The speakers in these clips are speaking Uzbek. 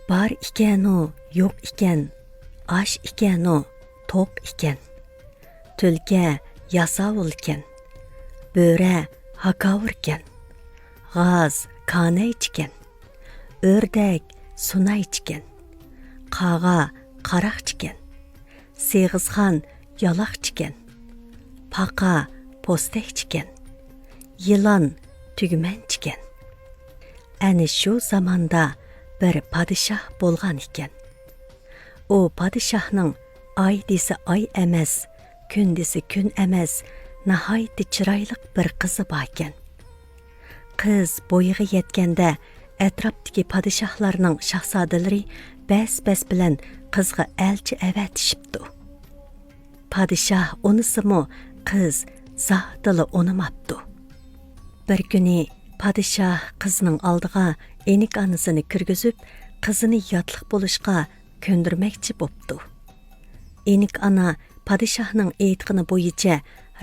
Бар ikenu, yo'q ekan, ash ikenu, to'q ekan. Tulka yasavul ekan, bo'ra hakavur ekan. G'az kanay ekan, o'rdak sunay ekan. Qağa qaraq ekan, seg'izxon yaloq ekan. Paqa postek ekan, yılan tugman ekan. Ani shu zamonda bir padişah bo'lgan ekan. O padişahning ay desa ay emas, kun desa kun emas, nihoyatda chiroyli bir qizi bor ekan. Qiz bo'yiga yetganda atrofdagi padişahlarning shahzodalari bas bilan qizga elchi avatishibdi. Padişah unisimi qiz zotili unimabdi. Bir kuni padişah qizning oldiga enik anasini kirgizib, qizini yotliq bo'lishga ko'ndirmoqchi bo'pti. Enik ana padişahning aytgani bo'yicha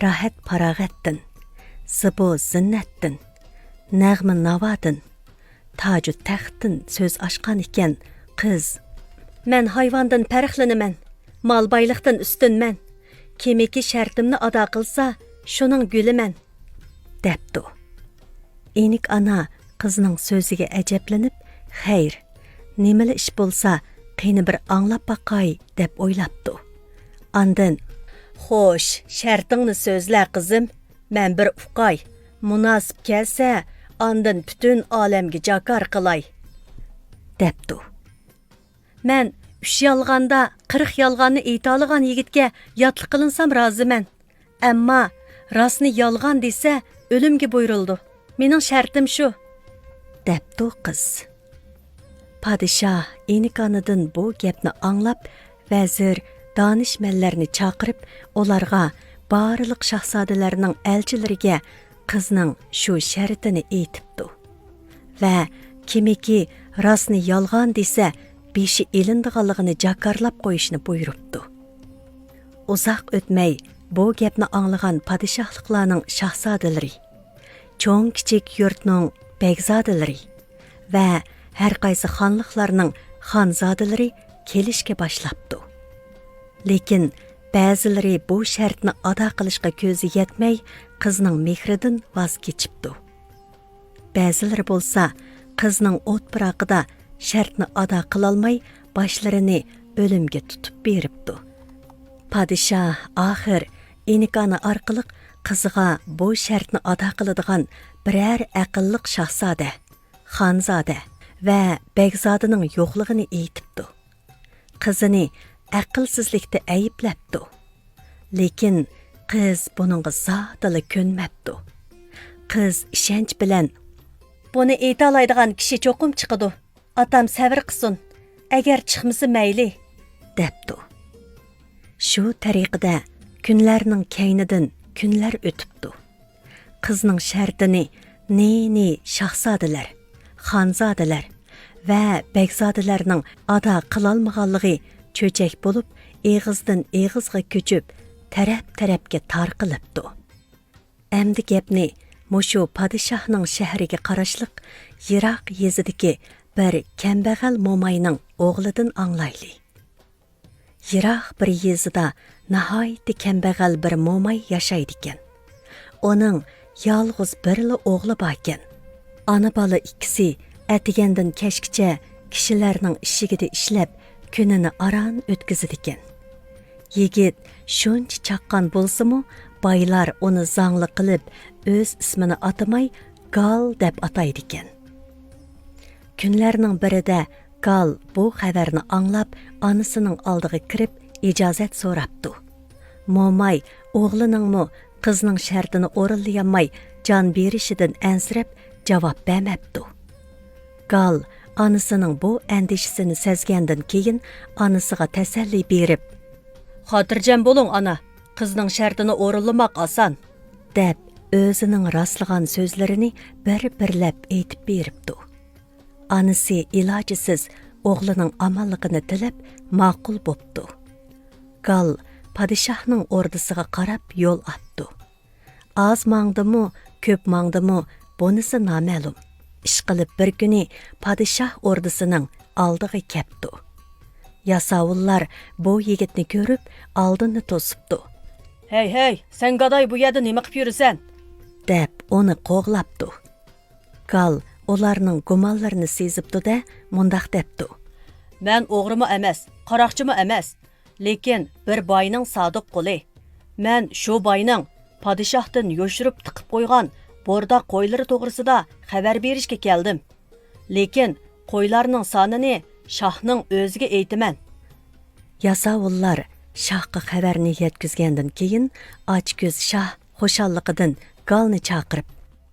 rahat farog'atdan, zibo zinnatdan, nag'ma navodan, toju taxtdan so'z ochgan ekan. Qiz: "Men hayvondan farqlanaman, mol boyliqdan ustunman. Kimiki shartimni ado qilsa, shuning guliman" debdi. Enik ana qizning so'ziga ajablanib, "Xayr, nimali ish bo'lsa, qani bir anglab baqay" deb o'ylabdi. Ondan: "Xo'sh, shartingni so'zla qizim. Men bir uqay, munosib kelsa, ondan butun olamga jakor qilay" debdi. "Men 3 yolg'onda 40 yolg'onni aytolgan yigitga yotliq qilinsam roziman. Ammo rostni yolg'on desa, o'limga buyurildi. Mening shartim shu" debdi qiz. Padişah enikanidan bu gapni anglab, vazir danishmanlarni chaqirib, ularga barliq shahzodalarning elchilariga qizning shu shartini aytibdi. Va kimiki rostni yolg'on desa, beshi elindiganligini jakarlab qo'yishni buyuribdi. Uzoq o'tmay bu gapni anglagan padişahliklarning shahzodalari, cho'ng kichik yurtning begzodalari va har qaysi xonliqlarning xonzodalari kelishga boshlabdi. Lekin ba'zilari bu shartni ado qilishga ko'zi yetmay, qizning mehridan voz kechibdi. Ba'zilari bo'lsa, qizning o'tpirog'ida shartni ado qilolmay, boshlarini o'limga tutib beribdi. Padişah oxir enikani orqali qiziga bu shartni ado qiladigan biror aqlliq shahzoda, xonzoda va begzodining yo'qligini aytibdi. Qizini aqlsizlikda ayblabdi. Lekin qiz buningga zotili ko'nmabdi. Qiz ishonch bilan: "Buni aytaoladigan kishi cho'qim chiqadi. Atam sabr qilsin. Agar chiqmasa mayli" debdi. Shu tariqada kunlarning kaynidan kunlar o'tibdi. Qizning shartini ne shahzodalar, xonzodalar va begzodalarning ado qilolmaganligi cho'chak bo'lib, eg'izdan eg'izga ko'chib, taraf-tarafga tarqilibdi. Endi gapni mushu padişahning shahriga qarashliq yiroq yezidagi bir kambag'al mo'mayning o'g'lidan anglayli. Yiroq bir yezida nihoyatda kambag'al bir mo'may yashaydi ekan. Uning yolg'iz birli o'g'li bor ekan. Ana bola ikkisi atigandan kechgacha kishilarning ishigida ishlab, kunini aran o'tkazidi ekan. Yigit shuncha chaqqan bo'lsa-mu, boylar uni zangli qilib, o'z ismini atamay Gal deb ataydi ekan. Kunlarning birida Gal bu xabarni anglab, onasining oldiga kirib, ijozat so'rabdi. Mo'may o'g'liningmi qizning shartini o'rinlayolmay jon berishidan ansirab javob bermabdi. Gal onasining bu andishisini sezgandan keyin onasiga tasalli berib: "Xotirjam bo'ling ona, qizning shartini o'rinlamoq oson" deb o'zining rostlagan so'zlarini bir-birlab aytib beribdi. Onasi ilojisiz o'g'lining amonligini tilab ma'qul bo'pti. Gal padişahning ordisiga qarab yo'l otdi. Az mangdimi, ko'p mangdimi, bunisi noma'lum. Ishqilib bir kuni padişah ordisining aldığı kepdi. Yasavullar bu yigitni görüp aldını tosupdu. Hey, sen qaday bu yerda nima qilib yurasan? Dep onu qoğlapdı. Gal ularning gumonlarini sezibdi da mundaq depdi. Men o'g'rimi emas, qaroqchimi emas, lekin bir boyning sodiq quli. Men shu boyning podshohdan yoshirib tiqib qo'ygan borda qo'ylari to'g'risida xabar berishga keldim. Lekin qo'ylarning sonini shohning o'ziga aytaman. Yasavullar shohga xabarni yetkazgandan keyin ochko'z shoh xushalligidan Galni chaqirib,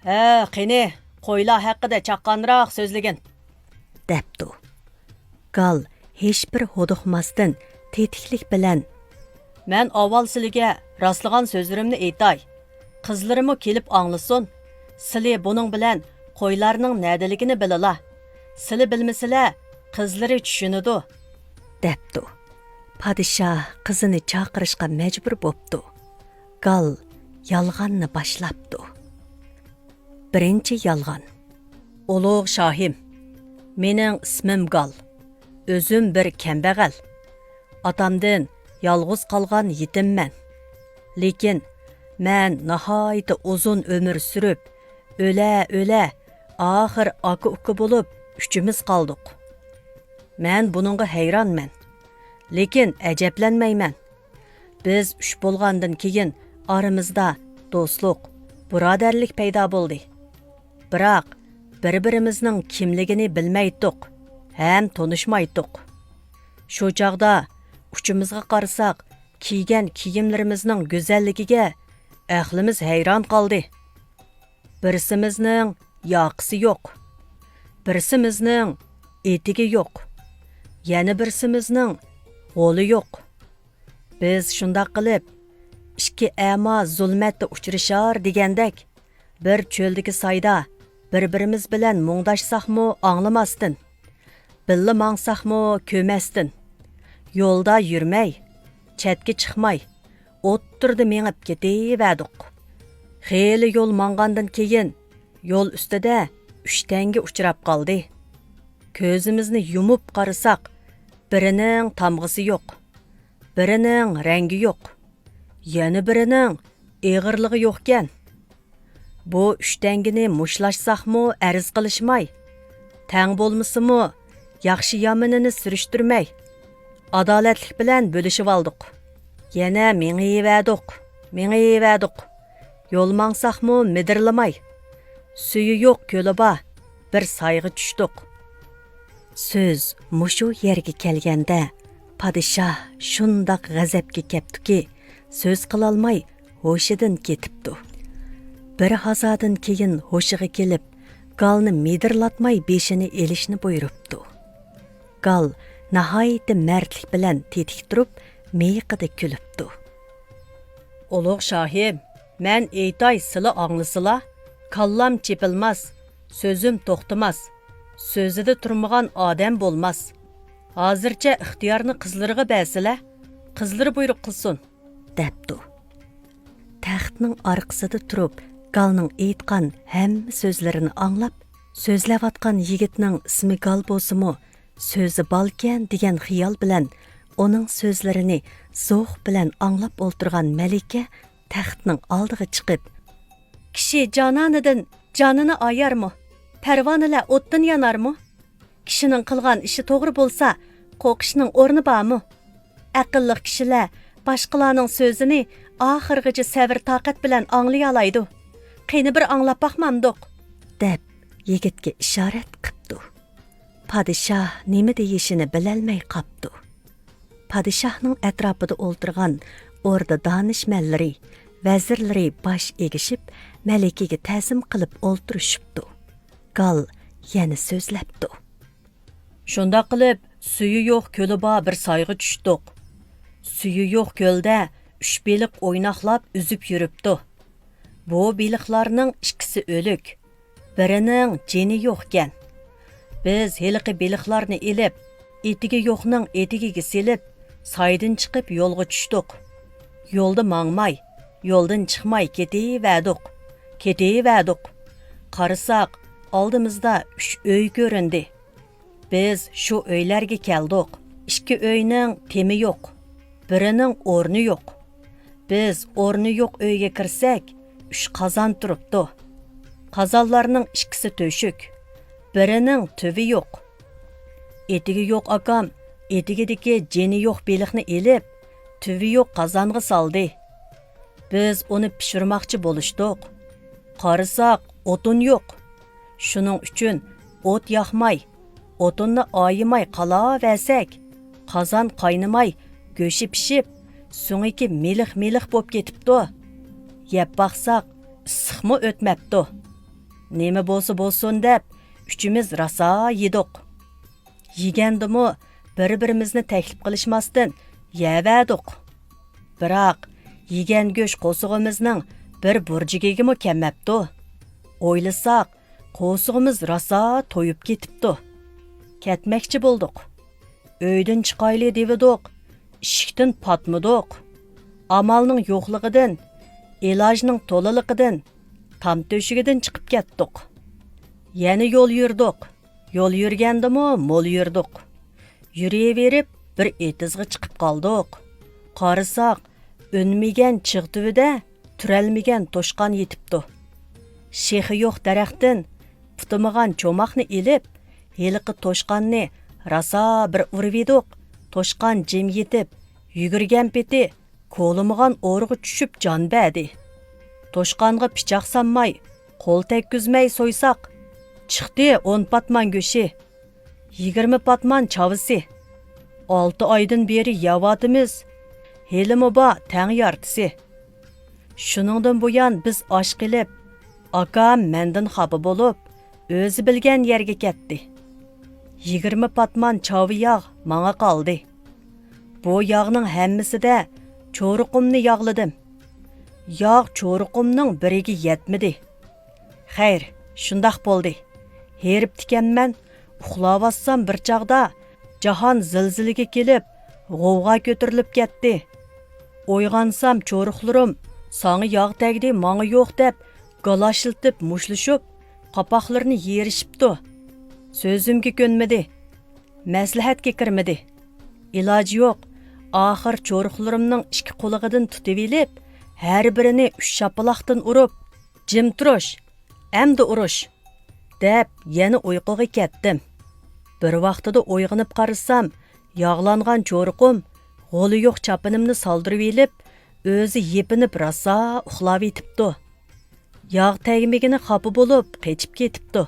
"Ha, qani, qo'ylar haqida chaqqanroq so'zlagin." depdi. Gal hech bir huduqmasdan tetiklik bilan, "Men avval sizlarga rostlagan so'zlarimni aytay. Qizlarimi kelib anglasin. Sizlar buning bilan qo'ylarning nadaligini bilala. Sizlar bilmasizlar, qizlari tushunadi." depdi. Padişah qizini chaqirishga majbur bo'pti. Gal yolg'onni boshlabdi. Birinchi yolg'on. Ulug' shohim, mening ismim Gal. O'zim bir kambag'al. Otamdan yolg'iz qolgan yetimman. Lekin men nihoyat uzun umr surib, o'la oxir aka-uka bo'lib uchimiz qoldik. Men buningga hayronman. Lekin ajablanmayman. Biz uch bo'lgandan keyin aramizda do'stlik, birodarlik paydo bo'ldi. Biroq bir-birimizning kimligini bilmaydik, ham tanishmaydik. Shu chaqda uchimizga qarasak, kiygan kiyimlarimizning go'zalligiga aqlimiz hayron qoldi. Birsimizning yoqisi yo'q. Birsimizning etigi yo'q. Yana birsimizning qo'li yo'q. Biz shundoq qilib, ikki ama zulmatda uchrashar degandek, bir cho'ldagi soyda bir-birimiz bilan mungdashsaqmi anglamasdin. Billa mangsaqmi ko'masdin. Yo'lda yurmay, chatga chiqmay, o'ttirdi mengib ketaverdik. Xeyli yo'l mangandan keyin yo'l ustida 3 tanga uchrab qoldi. Ko'zimizni yumib qarasak, birining tamg'isi yo'q, birining rangi yo'q, yana birining eg'irligi yo'qkan. Bu 3 tangini mushlashsaqmi arz qilishmay, tang bo'lmasimi yaxshi yomonini surishtirmay, adolatlik bilan bo'lishib oldik. Yana mengiyverdik. Yo'l mangsaqmi midirlamay, suyi yo'q ko'liba bir soyga tushdik. Söz mushu yerga kelganda padişah shundoq g'azabga keptiki, so'z qilolmay hushidan ketibdi. Bir hazodan keyin hushiga kelib, Galni midirlatmay beshini elishni buyuribdi. Gal nihoyat mardlik bilan tetik turib, miyiqida kulibdi. Ulug' shohim, men aytay sizlar anglasizlar, kallam chepilmas, so'zim to'xtamas. So'zida turmagan odam bo'lmas. Hozircha ixtiyorni qizlariga bersizlar, qizlari buyruq qilsin, debdi. Taxtning orqasida turib, Galning aytgan hamma so'zlarini anglab, so'zlayotgan yigitning ismi Gal bo'lsa-mu, so'zi balkan degan xiyol bilan uning so'zlarini zo'q bilan anglab o'ltirgan malika taxtning oldiga chiqib, kishi jononidan jonini ayarmi? Parvonalar o'tdan yanarmi? Kishining qilgan ishi to'g'ri bo'lsa, qo'qishning o'rni bormi? Aqlli kishilar boshqalarning so'zini oxirgacha sabr toqat bilan anglay oladi. Qani bir anglab baqmamdiq, deb yigitga ishorat qildi. Padişah nima deyishini bilolmay qopdi. Padişahning atrofida o'ltirgan o'rda donishmandlari, vazirlari bosh egishib, malikaga ta'zim qilib o'ltirishibdi. Gal yana so'zlabdi. Shunda qilib, suyi yo'q ko'li bor bir soyga tushdik. Suyi yo'q ko'lda 3 beliq o'ynoqlab uzib yuribdi. Bu beliqlarning ikkisi o'lik, birining jini yo'qkan. Biz heliqi beliqlarni elib, etigi yo'qning etigiga selib, soydan chiqib yo'lga tushdik. Yo'lda mangmay, yo'ldan chiqmay ketaverdik. Qarasak, oldimizda 3 uy ko'rindi. Biz shu uylarga keldik. 2 uyning temi yo'q. Birining o'rni yo'q. Biz o'rni yo'q uyga kirsak, 3 qozon turibdi. Qozonlarning ikkisi to'shuk. Birining tuvi yo'q. Etigi yo'q akam, etigidagi jeni yo'q beliqni elib, tuvi yo'q qozonga soldi. Biz uni pishirmoqchi bo'lishdik. Qarasak, o'tin yo'q. Shuning uchun o't yoqmay, o'tinni oyimay qolaversak, qozon qaynamay, go'shi pishib, so'ngiki milix bo'lib ketibdi. Yeb baqsaq, issiqmi o'tmabdi. Nima bo'lsa bo'lsin deb, uchimiz rosa yedik. Yegandimi bir-birimizni taklif qilishmasdan yevadik. Biroq yegan go'sht qo'sig'imizning bir burjigigimi kelmabdi. O'ylasak, qo'sig'imiz rosa to'yib ketibdi. Ketmoqchi bo'ldik. Uydan chiqayli devidik. Eshikdan patmadik. Amalning yo'qligidan, ilojning to'liligidan, tam to'shigidan chiqib ketdik. Yana yo'l yurdik. Yo'l yurgandimi mo'l yurdik. Yuraverib bir etizga chiqib qoldik. Qarasak, o'nmagan chig'tuvida turalmagan to'shqon yetibdi. Shexi yo'q daraxtdan putumagan cho'moqni ilib, heliqi to'shqonni rosa bir urvidik. To'shqon jim yetib, yugurgan peti qo'limigan o'rg'i tushib jon berdi. To'shqonga pichoq sanmay, qo'l tekkizmay so'ysak, chiqdi 10 patman go'shi, 20 patman chavisi. 6 oydan beri yavatimiz, helimi ba tang yartisi. Shuningdan buyon biz osh qilib, akam mendan xafa bo'lib, o'zi bilgan yerga ketdi. 20 patman chavi yog' manga qoldi. Bu yog'ning hammasida cho'riqimni yog'ladim. Yog' cho'riqimning biriga yetmidi. Xayr, shundoq bo'ldi. Herib tikanman, uxlavassam bir chaqda jahon zilzilaga kelib, g'ovg'a ko'tarilib ketdi. O'yg'ansam cho'riqlarim sangi yog' tagdi, manga yo'q deb galashiltib mushlashib, qapoqlarini yerishibdi. So'zimga ko'nmadi. Maslahatga kirmadi. Iloji yo'q. Oxir cho'riqlarimning 2 qo'ligidan tutib elib, har birini 3 shapaloqdan urib, "Jim turish, endi urush" deb yana uyquga ketdim. Bir vaqtida uyg'onib qarasam, yog'langan cho'riqim g'oli yo'q chapinimni soldirib elib, o'zi yepinib rosa uxlab etibdi. Yog' tegmigini xafa bo'lib, qechib ketibdi.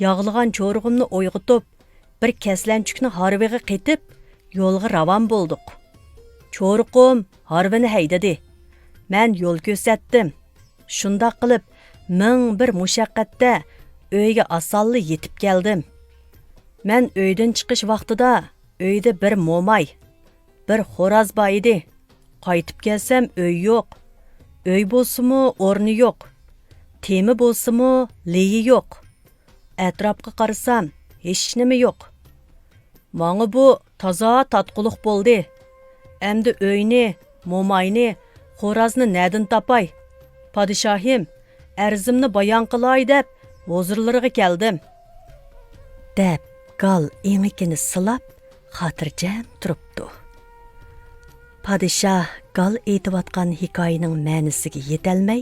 Yog'lagan cho'rig'imni uyg'itib, bir kaslanchukni harviga qetib, yo'lga ravon bo'ldik. Cho'riqim harvini haydadi. Men yo'l ko'rsatdim. Shundoq qilib, ming bir mushaqqatda uyga osonli yetib keldim. Men uydan chiqish vaqtida uyda bir mo'may, bir xo'roz bor edi. Qaytib kelsam uy yo'q. Uy bo'lsa-mu o'rni yo'q. Temi bo'lsa-mu leyi yo'q. Atrofga qarasam, hech nima yo'q. Menga bu toza tatquliq bo'ldi. Endi uyni, mo'mayni, xo'rozni nadin topay? Podshohim, arzimni bayon qilay deb huzurlariga keldim. deb gal enikini silab, xotirjam turibdi. Padişah gal aytayotgan hikoyaning ma'nisiga yetolmay,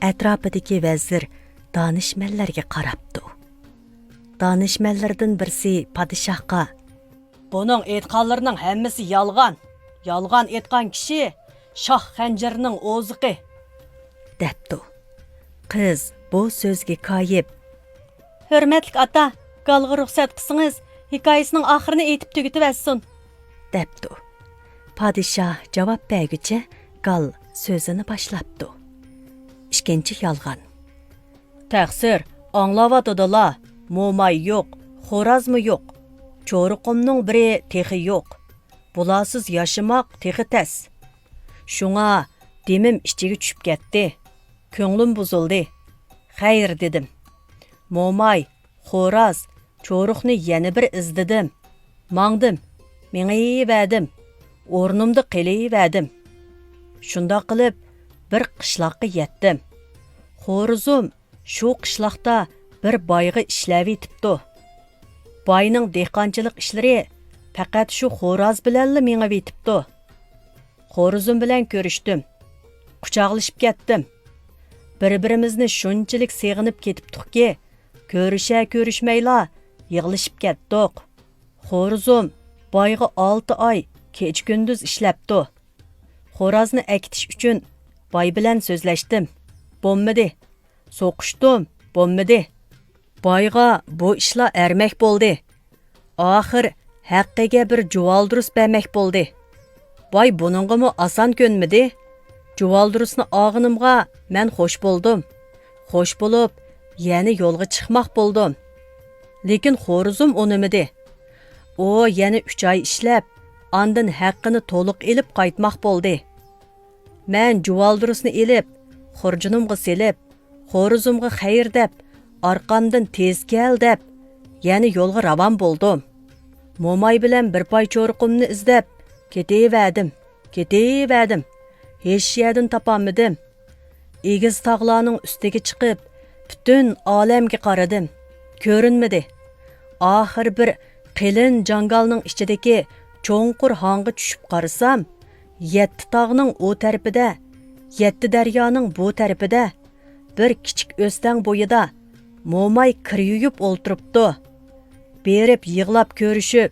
atrofidagi vazir danishmanlarga qarabdi. Danishmanlardan birisi padişahga: "Buning aytganlarining hammasi yolg'on. Yolg'on aytgan kishi shoh xanjarining o'ziqi" debdi. Qiz bu so'zga koyib: "Hurmatli ota, galga ruxsat qilsangiz, hikoyasining oxirini aytib tugatibassin" debdi. Padişah javob berguncha gal so'zini boshlabdi. Ikkinchi yolg'on. "Taqsir, anglavatdilar. Mo'may yo'q, xo'rozmi yo'q. Cho'riqimning biri texi yo'q. Bularsiz yashamoq texi tas. Shunga demim ichiga tushib ketdi. Ko'nglim buzildi. Xayr dedim. Mo'may, xo'roz, cho'riqni yana bir izdidim. Mangdim, mengayverdim. O'rnimda qiliyverdim. Shunda qilib bir qishloqqa yetdim. Xo'rozim shu qishloqda bir boyga ishlab etibdi. Bayning dehqonchilik ishlari faqat shu xo'roz bilanla mengib yetibdi. Xo'rozim bilan ko'rishdim. Quchoqlashib ketdim. Bir-birimizni shunchalik seg'inib ketibdikki, ko'rishmayla yig'lashib ketdik. Xo'rozim boyga 6 oy kecha-kunduz ishlabdi. Xo'rozni akitish uchun boy bilan so'zlashdim. Bo'lmadi. So'qishdim, bo'lmadi. Boyga bu ishlar ermak bo'ldi. Oxir haqqiga bir juvaldurus bermak bo'ldi. Boy buningga oson ko'nmadi. Juvaldurusni og'inimga men xo'sh bo'ldim. Xo'sh bo'lib, yana yo'lga chiqmoq bo'ldim. Lekin xo'rozim unimidi. O yana 3 oy ishlab, ondan haqqini to'liq elib qaytmoq bo'ldi. Men juvaldurusni elib, xurjunimga selib, xo'rozimga xayr deb, orqamdan tez kel deb, yana yo'lga ravon bo'ldim. Mo'may bilan bir pay cho'riqimni izlab, ketaverdim. Hech yerdan topolmadim. Egiz tog'larning ustiga chiqib, butun olamga qaradim. Ko'rinmadi. Oxir bir qilin jangalning ichidagi cho'nqur hongga tushib qarasam, 7 tog'ning o tarafida, 7 daryoning bu tarafida bir kichik o'stang bo'yida mo'may kir yuyib o'ltiribdi. Berib yig'lab ko'rishib,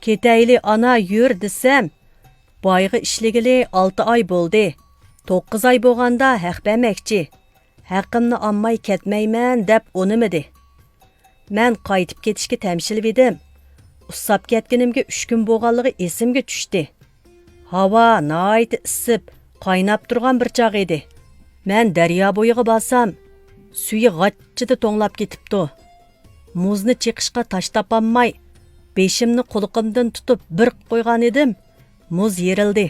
ketayli ana yur desam, boyga ishligili 6 oy bo'ldi. 9 oy bo'lganda haq bermoqchi. Haqqimni olmay ketmayman deb unimidi. Men qaytib ketishga tamshilib edim. Ussab ketganimga 3 kun bo'lganligi esimga tushdi. Havo nihoyat isib, qaynab turgan bir chaq edi. Men daryo bo'yiga borsam, suyi g'achchida to'nglab ketibdi. Muzni chiqishga tash topolmay, beshimni quliqimdan tutib bir qo'ygan edim. Muz yerildi.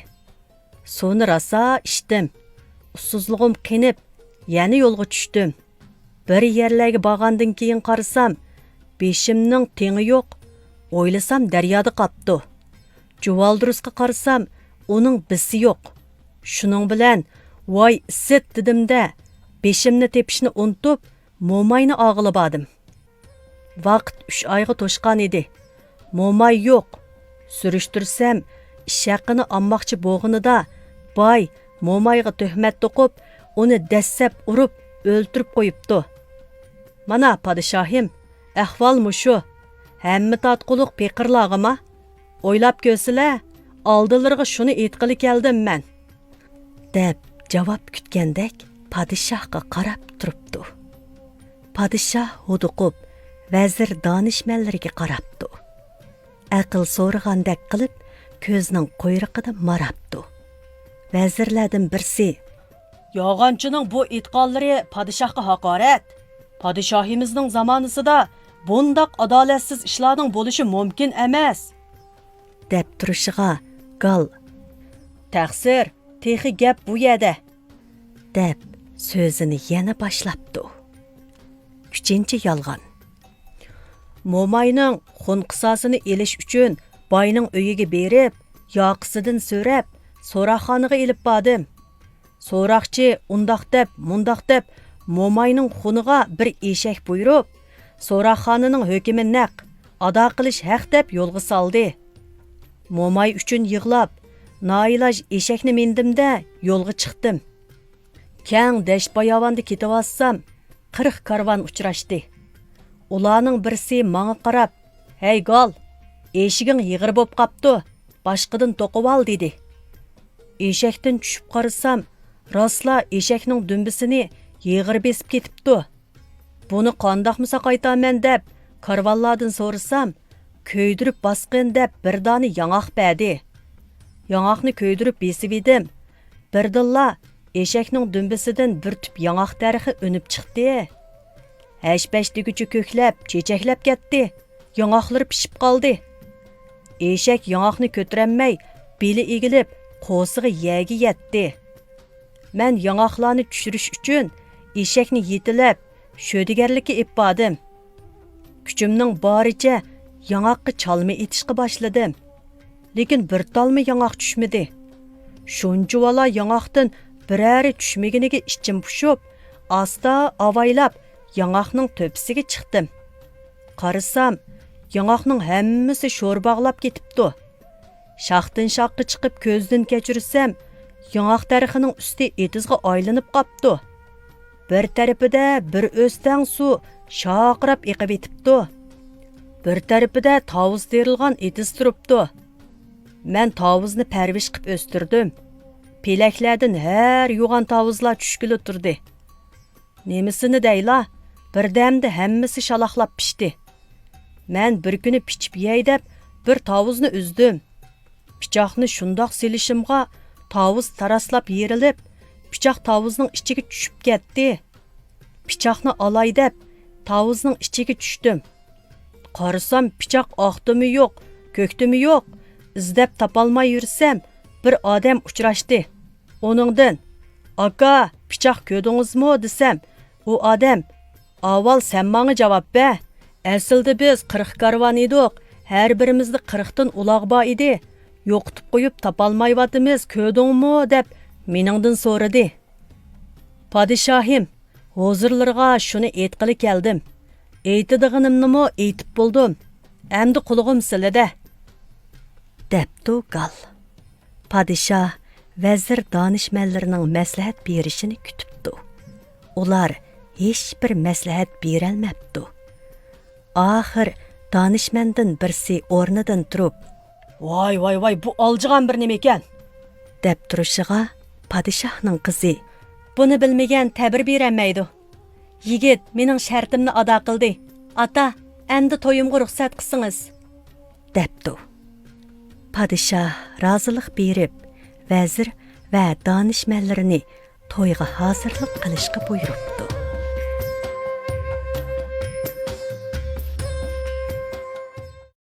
Suvni rosa ichdim. Ussizligim qinib, yana yo'lga tushdim. Bir yerlarga borgandan keyin qarasam, beshimning tengi yo'q. O'ylasam daryoda qapti. Juvaldurusga qarasam, uning bisi yo'q. Shuning bilan voy sit dedimda, beshimni tepishni unutib, mo'mayni og'ilib Vaqt 3 oyga to'shqan edi. Mo'may yo'q. Surishtirsam, ish haqini olmoqchi bo'lganida, boy mo'mayga tuhmat to'qib, uni dassab urib, o'ltirib qo'yibdi. Mana podshohim, ahvol mushu. Hamma tatquliq peqirlag'ima. O'ylab ko'rsizlar, oldilariga shuni aytqili keldim men. Deb javob kutgandek podshohga qarab turibdi. Podshoh huduqib, vazir donishmandlariga qarabdi. Aql so'ragandek qilib, ko'zning quyruqida marabdi. Vazirlardan birsi: "Yog'onchining bu itqonlari podshohga haqorat. Podshohimizning zamonasida bundoq adolatsiz ishlarning bo'lishi mumkin emas" deb turishiga gal "Taqsir, texi gap bu yerda" deb so'zini yana boshlabdi. 3-yolg'on. Mo'mayning xun qisosini elish uchun boyning uyiga berib, yoqisidan so'rab, so'roqxonaga elib bordim. So'roqchi undoq deb, mundoq deb mo'mayning xuniga bir eshak buyurib, so'roqxonaning hukmi naq, ado qilish haq deb yo'lga soldi. Mo'may uchun yig'lab, noiloj eshakni mindimda yo'lga chiqdim. Kang dasht bayovonda ketayotsam, 40 karvon uchrashdi. Ularning birisi menga qarab, "Hey gal, eshiging yig'ir bo'p qapti, boshqadan to'qib ol" dedi. Eshakdan tushib qarasam, rostla eshakning dumbisini yig'ir besib ketibdi. Buni qandoqmisa qaytaman deb karvonlardan so'rasam, ko'ydirib bosqin deb bir dona yong'oq berdi. Yong'oqni ko'ydirib besib edim. Birdilla eshakning dumbisidan bir tup yong'oq daraxti unib chiqdi. Hash-bash deguchi ko'klab, chechaklab ketdi. Yong'oqlar pishib qoldi. Eshak yong'oqni ko'taramay, beli egilib, qo'sig'i yegi yetdi. Men yong'oqlarni tushirish uchun eshakni yetilab, sho'digarlikka eppadim. Kuchimning boricha yong'oqqa chalma etishga boshladim. Lekin bir talma yong'oq tushmadi. Shuncha vala yong'oqdan birari tushmaganiga ichim pushib, asta avaylab yong'oqning to'pisiga chiqdim. Qarasam, Яңақның hammasi şor bağlap ketipdi. Şaxtın şaqqa chiqib ko'zdan kechirsam, яңақ daraxining usti etizga aylanib qapti. Bir tarafida bir o'stang suv shaqirab eqib etibdi. Bir tarafida tavuz terilgan etiz turibdi. Men tavuzni parvish qilib o'stirdim. Pelaklardan har yo'g'on tavuzlar tushkili turdi. Nemisini deyla, birdamda hammasi shalaqlab pishdi. Men bir kuni pichib yey deb bir tavuzni uzdim. Pichoqni shundoq silishimga tavuz taraslab yerilib, pichoq tavuzning ichiga tushib ketdi. Pichoqni olay deb tavuzning ichiga tushdim. Qarasam pichoq oqdimi yo'q, ko'kdimi yo'q, izlab topolmay yursam, bir odam uchrashdi. Oningdan, "Aka, pichoq ko'rdingizmi?" desam, u odam, "Avval sen menga javob ber. Aslida biz 40 karvon edik. Har birimizda 40 dan uloq bor edi. Yo'qitib qo'yib topolmayotimiz, ko'rdingmi?" deb meningdan so'radi. Padişahim, hozirlarga shuni aytqili keldim. Aytadiganimni aytib bo'ldim. Endi qulog'im sizlarda. Debdi gal. Padişah vazir danışmanlarının məsləhət berişini kütübdü. Ular heç bir məsləhət berəlməbdi. Axır danışmandan birisi o'rnidan turib, Vay, bu alcıgan bir nima ekan? deb turishig'a padişahning qizi, Buni bilmagan tabir berolmaydi. Yigit mening shartimni ado qildi. Ata, endi to'yimga ruxsat qilsangiz. debdi. Padişah razılıq berib, vazir va danışmanlarini to'yga hozirlik qilishga buyuribdi.